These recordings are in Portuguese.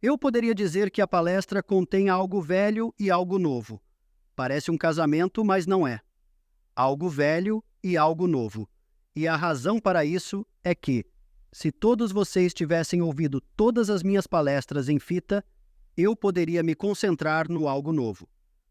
Eu poderia dizer que a palestra contém algo velho e algo novo. Parece um casamento, mas não é. Algo velho e algo novo. E a razão para isso é que, se todos vocês tivessem ouvido todas as minhas palestras em fita, eu poderia me concentrar no algo novo.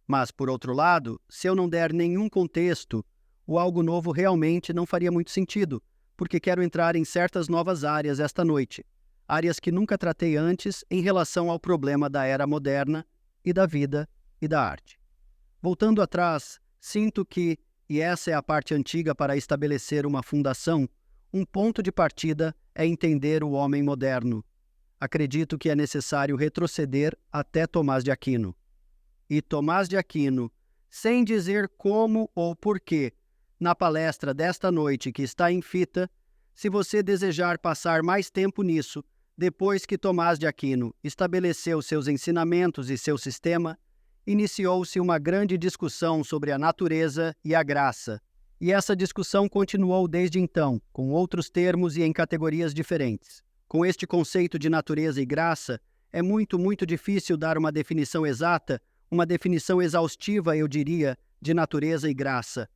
Mas, por outro lado, se eu não der nenhum contexto, o algo novo realmente não faria muito sentido, porque quero entrar em certas novas áreas esta noite, áreas que nunca tratei antes em relação ao problema da era moderna e da vida e da arte. Voltando atrás, sinto que, e essa é a parte antiga para estabelecer uma fundação, um ponto de partida é entender o homem moderno. Acredito que é necessário retroceder até Tomás de Aquino. E Tomás de Aquino, sem dizer como ou porquê, na palestra desta noite que está em fita, se você desejar passar mais tempo nisso, depois que Tomás de Aquino estabeleceu seus ensinamentos e seu sistema, iniciou-se uma grande discussão sobre a natureza e a graça, e essa discussão continuou desde então, com outros termos e em categorias diferentes. Com este conceito de natureza e graça, é muito difícil dar uma definição exata, uma definição exaustiva, eu diria, de natureza e graça.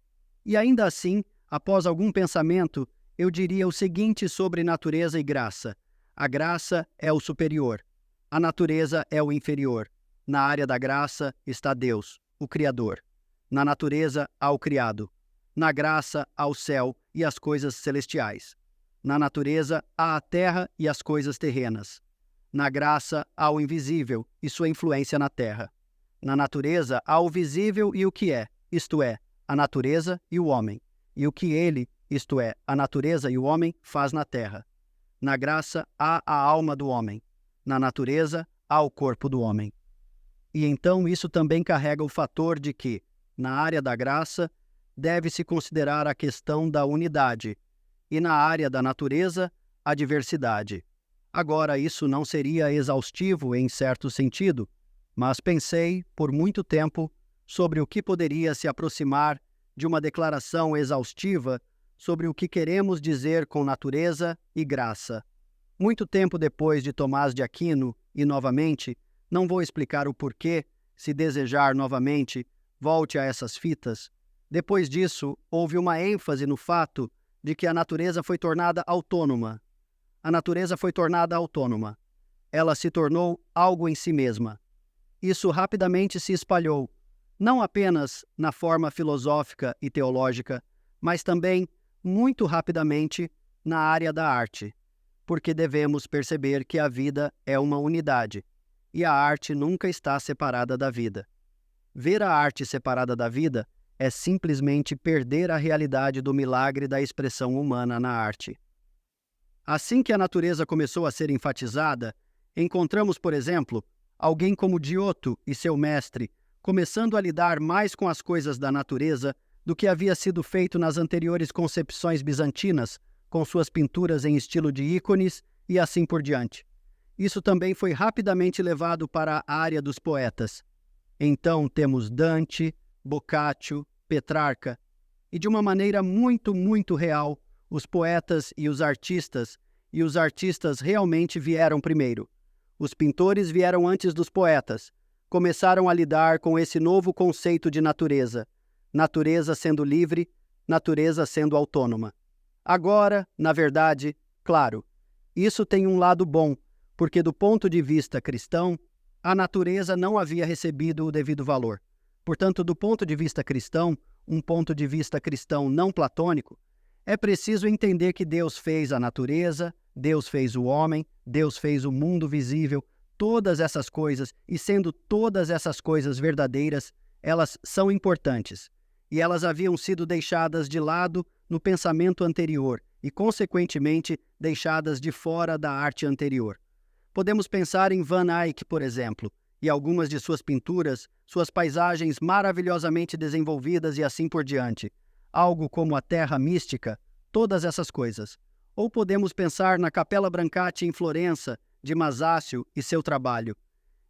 E ainda assim, após algum pensamento, eu diria o seguinte sobre natureza e graça. A graça é o superior. A natureza é o inferior. Na área da graça está Deus, o Criador. Na natureza há o criado. Na graça há o céu e as coisas celestiais. Na natureza há a terra e as coisas terrenas. Na graça há o invisível e sua influência na terra. Na natureza há o visível e o que é, isto é, a natureza e o homem, e o que ele, isto é, a natureza e o homem, faz na terra. Na graça há a alma do homem. Na natureza há o corpo do homem. E então isso também carrega o fator de que, na área da graça, deve-se considerar a questão da unidade, e na área da natureza, a diversidade. Agora, isso não seria exaustivo em certo sentido, mas pensei, por muito tempo, sobre o que poderia se aproximar de uma declaração exaustiva sobre o que queremos dizer com natureza e graça. Muito tempo depois de Tomás de Aquino, e novamente, não vou explicar o porquê, se desejar novamente, volte a essas fitas. Depois disso, houve uma ênfase no fato de que a natureza foi tornada autônoma. A natureza foi tornada autônoma. Ela se tornou algo em si mesma. Isso rapidamente se espalhou, não apenas na forma filosófica e teológica, mas também, muito rapidamente, na área da arte, porque devemos perceber que a vida é uma unidade, e a arte nunca está separada da vida. Ver a arte separada da vida é simplesmente perder a realidade do milagre da expressão humana na arte. Assim que a natureza começou a ser enfatizada, encontramos, por exemplo, alguém como Giotto e seu mestre começando a lidar mais com as coisas da natureza do que havia sido feito nas anteriores concepções bizantinas, com suas pinturas em estilo de ícones e assim por diante. Isso também foi rapidamente levado para a área dos poetas. Então temos Dante, Boccaccio, Petrarca, e de uma maneira muito real, os poetas e os artistas realmente vieram primeiro. Os pintores vieram antes dos poetas, começaram a lidar com esse novo conceito de natureza, natureza sendo livre, natureza sendo autônoma. Agora, na verdade, claro, isso tem um lado bom, porque do ponto de vista cristão, a natureza não havia recebido o devido valor. Portanto, do ponto de vista cristão, um ponto de vista cristão não platônico, é preciso entender que Deus fez a natureza, Deus fez o homem, Deus fez o mundo visível, todas essas coisas, e sendo todas essas coisas verdadeiras, elas são importantes. E elas haviam sido deixadas de lado no pensamento anterior e, consequentemente, deixadas de fora da arte anterior. Podemos pensar em Van Eyck, por exemplo, e algumas de suas pinturas, suas paisagens maravilhosamente desenvolvidas e assim por diante. Algo como a Terra Mística, todas essas coisas. Ou podemos pensar na Capella Brancati em Florença, de Masaccio e seu trabalho.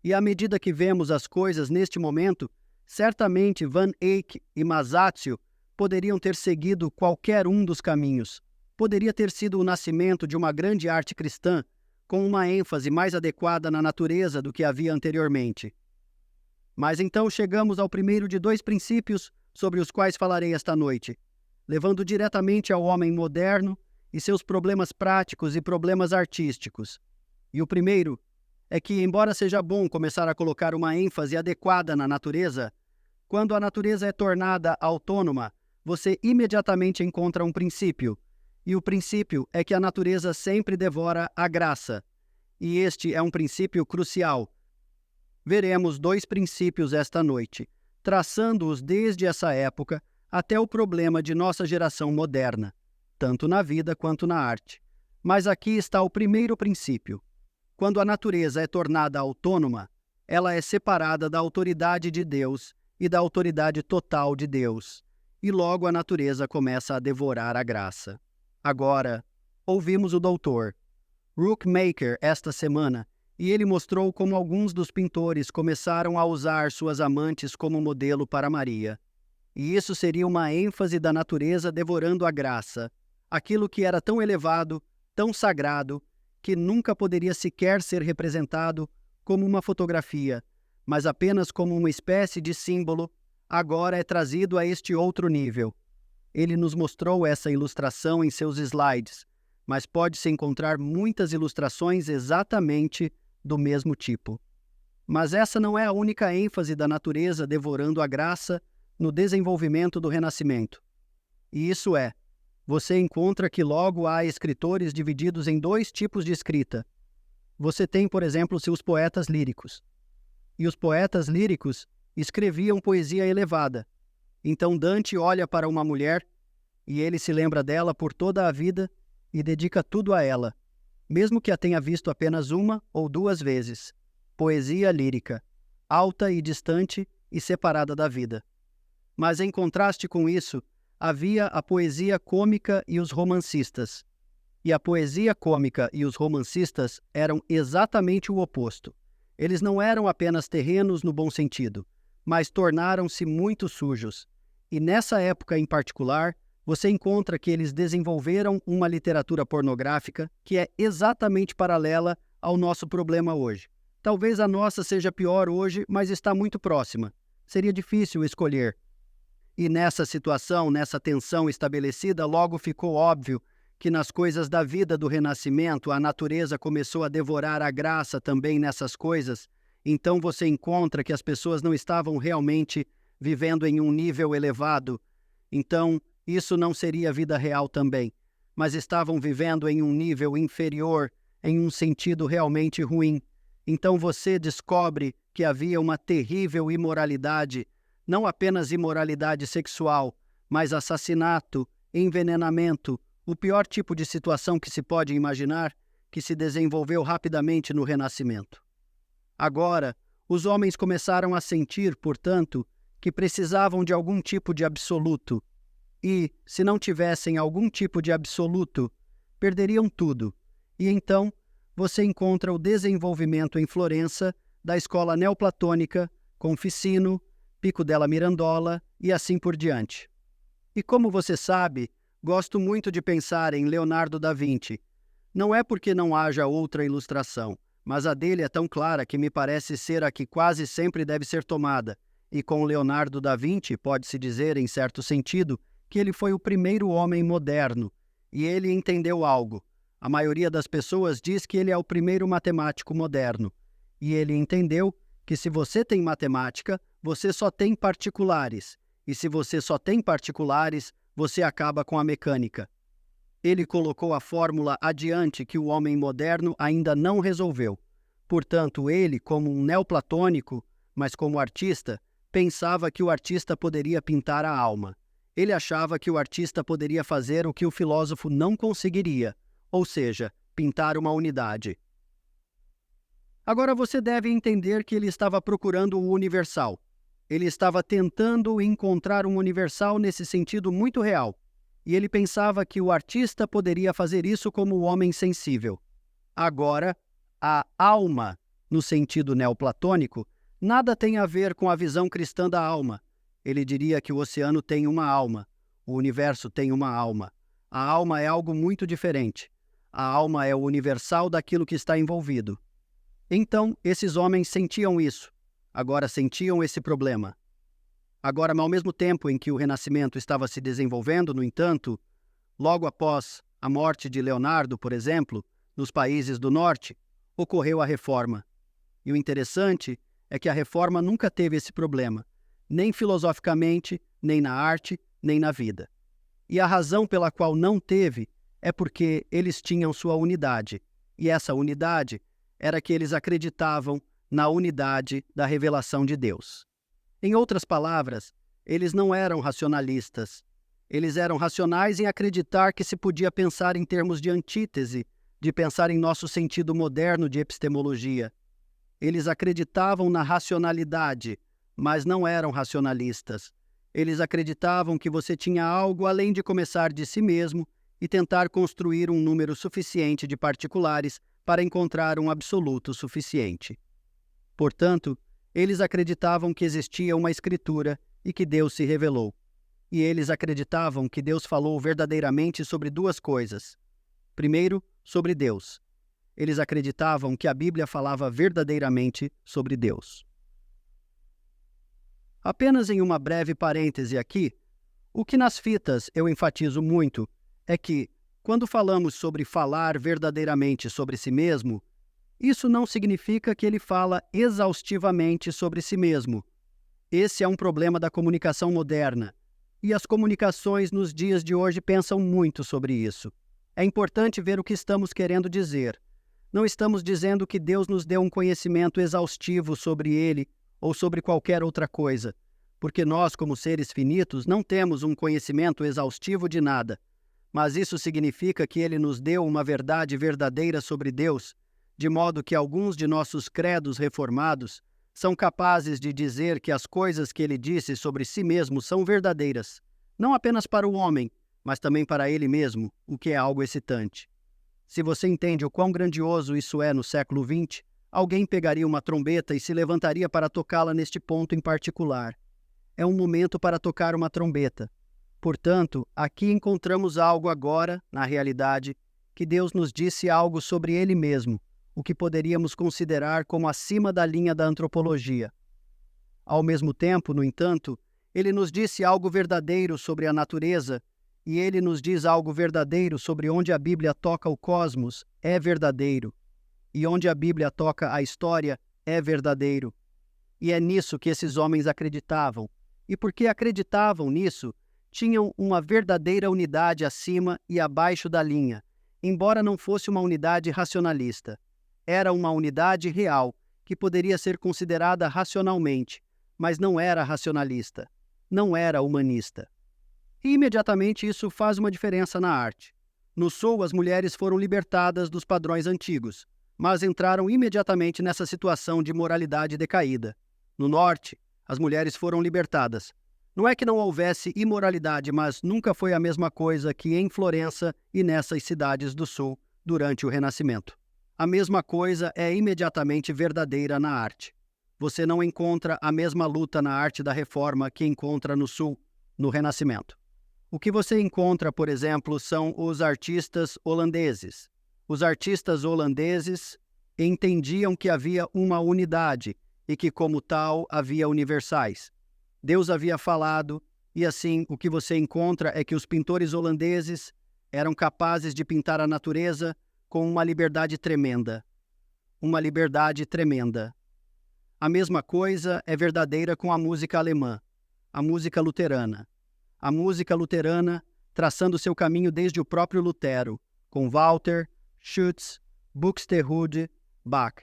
E à medida que vemos as coisas neste momento, certamente Van Eyck e Masaccio poderiam ter seguido qualquer um dos caminhos. Poderia ter sido o nascimento de uma grande arte cristã, com uma ênfase mais adequada na natureza do que havia anteriormente. Mas então chegamos ao primeiro de 2 princípios sobre os quais falarei esta noite, levando diretamente ao homem moderno e seus problemas práticos e problemas artísticos. E o primeiro é que, embora seja bom começar a colocar uma ênfase adequada na natureza, quando a natureza é tornada autônoma, você imediatamente encontra um princípio. E o princípio é que a natureza sempre devora a graça. E este é um princípio crucial. Veremos 2 princípios esta noite, traçando-os desde essa época até o problema de nossa geração moderna, tanto na vida quanto na arte. Mas aqui está o primeiro princípio. Quando a natureza é tornada autônoma, ela é separada da autoridade de Deus e da autoridade total de Deus, e logo a natureza começa a devorar a graça. Agora, ouvimos o doutor Rookmaker esta semana, e ele mostrou como alguns dos pintores começaram a usar suas amantes como modelo para Maria. E isso seria uma ênfase da natureza devorando a graça, aquilo que era tão elevado, tão sagrado, que nunca poderia sequer ser representado como uma fotografia, mas apenas como uma espécie de símbolo, agora é trazido a este outro nível. Ele nos mostrou essa ilustração em seus slides, mas pode-se encontrar muitas ilustrações exatamente do mesmo tipo. Mas essa não é a única ênfase da natureza devorando a graça no desenvolvimento do Renascimento. E isso é, você encontra que logo há escritores divididos em 2 tipos de escrita. Você tem, por exemplo, seus poetas líricos. E os poetas líricos escreviam poesia elevada. Então Dante olha para uma mulher e ele se lembra dela por toda a vida e dedica tudo a ela, mesmo que a tenha visto apenas 1 ou 2 vezes. Poesia lírica, alta e distante e separada da vida. Mas em contraste com isso, havia a poesia cômica e os romancistas. E a poesia cômica e os romancistas eram exatamente o oposto. Eles não eram apenas terrenos no bom sentido, mas tornaram-se muito sujos. E nessa época em particular, você encontra que eles desenvolveram uma literatura pornográfica que é exatamente paralela ao nosso problema hoje. Talvez a nossa seja pior hoje, mas está muito próxima. Seria difícil escolher. E nessa situação, nessa tensão estabelecida, logo ficou óbvio que nas coisas da vida do Renascimento a natureza começou a devorar a graça também nessas coisas. Então você encontra que as pessoas não estavam realmente vivendo em um nível elevado. Então, isso não seria vida real também, mas estavam vivendo em um nível inferior, em um sentido realmente ruim. Então você descobre que havia uma terrível imoralidade, não apenas imoralidade sexual, mas assassinato, envenenamento, o pior tipo de situação que se pode imaginar, que se desenvolveu rapidamente no Renascimento. Agora, os homens começaram a sentir, portanto, que precisavam de algum tipo de absoluto. E, se não tivessem algum tipo de absoluto, perderiam tudo. E então, você encontra o desenvolvimento em Florença da escola neoplatônica, com Ficino, Pico della Mirandola e assim por diante. E como você sabe, gosto muito de pensar em Leonardo da Vinci. Não é porque não haja outra ilustração, mas a dele é tão clara que me parece ser a que quase sempre deve ser tomada. E com Leonardo da Vinci, pode-se dizer, em certo sentido, que ele foi o primeiro homem moderno, e ele entendeu algo. A maioria das pessoas diz que ele é o primeiro matemático moderno, e ele entendeu que se você tem matemática, você só tem particulares, e se você só tem particulares, você acaba com a mecânica. Ele colocou a fórmula adiante que o homem moderno ainda não resolveu. Portanto, ele, como um neoplatônico, mas como artista, pensava que o artista poderia pintar a alma. Ele achava que o artista poderia fazer o que o filósofo não conseguiria, ou seja, pintar uma unidade. Agora você deve entender que ele estava procurando o universal. Ele estava tentando encontrar um universal nesse sentido muito real. E ele pensava que o artista poderia fazer isso como o homem sensível. Agora, a alma, no sentido neoplatônico, nada tem a ver com a visão cristã da alma. Ele diria que o oceano tem uma alma, o universo tem uma alma. A alma é algo muito diferente. A alma é o universal daquilo que está envolvido. Então, esses homens sentiam isso. Agora sentiam esse problema. Agora, ao mesmo tempo em que o Renascimento estava se desenvolvendo, no entanto, logo após a morte de Leonardo, por exemplo, nos países do norte, ocorreu a Reforma. E o interessante é que a Reforma nunca teve esse problema, nem filosoficamente, nem na arte, nem na vida. E a razão pela qual não teve é porque eles tinham sua unidade, e essa unidade era que eles acreditavam na unidade da revelação de Deus. Em outras palavras, eles não eram racionalistas. Eles eram racionais em acreditar que se podia pensar em termos de antítese, de pensar em nosso sentido moderno de epistemologia. Eles acreditavam na racionalidade, mas não eram racionalistas. Eles acreditavam que você tinha algo além de começar de si mesmo e tentar construir um número suficiente de particulares para encontrar um absoluto suficiente. Portanto, eles acreditavam que existia uma escritura e que Deus se revelou. E eles acreditavam que Deus falou verdadeiramente sobre duas coisas. Primeiro, sobre Deus. Eles acreditavam que a Bíblia falava verdadeiramente sobre Deus. Apenas em uma breve parêntese aqui, o que nas fitas eu enfatizo muito é que, quando falamos sobre falar verdadeiramente sobre si mesmo, isso não significa que ele fala exaustivamente sobre si mesmo. Esse é um problema da comunicação moderna, e as comunicações nos dias de hoje pensam muito sobre isso. É importante ver o que estamos querendo dizer. Não estamos dizendo que Deus nos deu um conhecimento exaustivo sobre Ele ou sobre qualquer outra coisa, porque nós, como seres finitos, não temos um conhecimento exaustivo de nada. Mas isso significa que Ele nos deu uma verdade verdadeira sobre Deus, de modo que alguns de nossos credos reformados são capazes de dizer que as coisas que Ele disse sobre si mesmo são verdadeiras, não apenas para o homem, mas também para Ele mesmo, o que é algo excitante. Se você entende o quão grandioso isso é no século XX, alguém pegaria uma trombeta e se levantaria para tocá-la neste ponto em particular. É um momento para tocar uma trombeta. Portanto, aqui encontramos algo agora, na realidade, que Deus nos disse algo sobre Ele mesmo, o que poderíamos considerar como acima da linha da antropologia. Ao mesmo tempo, no entanto, Ele nos disse algo verdadeiro sobre a natureza, e Ele nos diz algo verdadeiro sobre onde a Bíblia toca o cosmos, é verdadeiro, e onde a Bíblia toca a história, é verdadeiro. E é nisso que esses homens acreditavam, e porque acreditavam nisso, tinham uma verdadeira unidade acima e abaixo da linha, embora não fosse uma unidade racionalista. Era uma unidade real, que poderia ser considerada racionalmente, mas não era racionalista, não era humanista. E imediatamente isso faz uma diferença na arte. No Sul, as mulheres foram libertadas dos padrões antigos, mas entraram imediatamente nessa situação de moralidade decaída. No Norte, as mulheres foram libertadas. Não é que não houvesse imoralidade, mas nunca foi a mesma coisa que em Florença e nessas cidades do Sul durante o Renascimento. A mesma coisa é imediatamente verdadeira na arte. Você não encontra a mesma luta na arte da Reforma que encontra no Sul, no Renascimento. O que você encontra, por exemplo, são os artistas holandeses. Os artistas holandeses entendiam que havia uma unidade e que, como tal, havia universais. Deus havia falado, e assim o que você encontra é que os pintores holandeses eram capazes de pintar a natureza com uma liberdade tremenda. Uma liberdade tremenda. A mesma coisa é verdadeira com a música alemã, a música luterana. A música luterana traçando seu caminho desde o próprio Lutero, com Walther, Schütz, Buxtehude, Bach.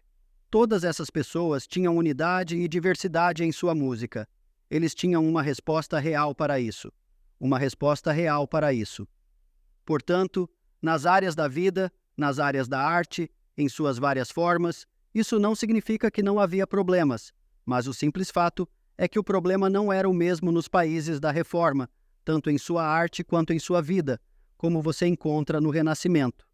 Todas essas pessoas tinham unidade e diversidade em sua música. Eles tinham uma resposta real para isso. Uma resposta real para isso. Portanto, nas áreas da vida, nas áreas da arte, em suas várias formas, isso não significa que não havia problemas, mas o simples fato é que o problema não era o mesmo nos países da Reforma, tanto em sua arte quanto em sua vida, como você encontra no Renascimento.